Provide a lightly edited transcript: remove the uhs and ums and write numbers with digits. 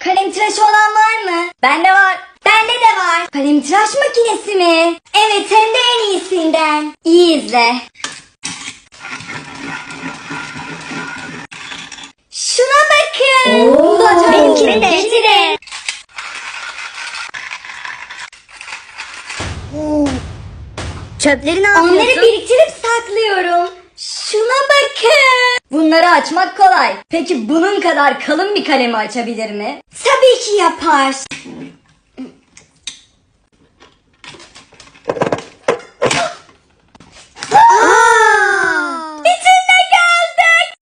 Kalem tıraşı olan var mı? Bende var. Bende de var. Kalem tıraş makinesi mi? Evet, hem de en iyisinden. İyi izle. Şuna bakın. Bu da çok benimkine de. Getirin. Çöpleri ne Onları yapıyorsun? biriktirip saklıyorum. Şuna bakın. Bunları açmak kolay. Peki bunun kadar kalın bir kalemi açabilir mi? Tabii ki yapar.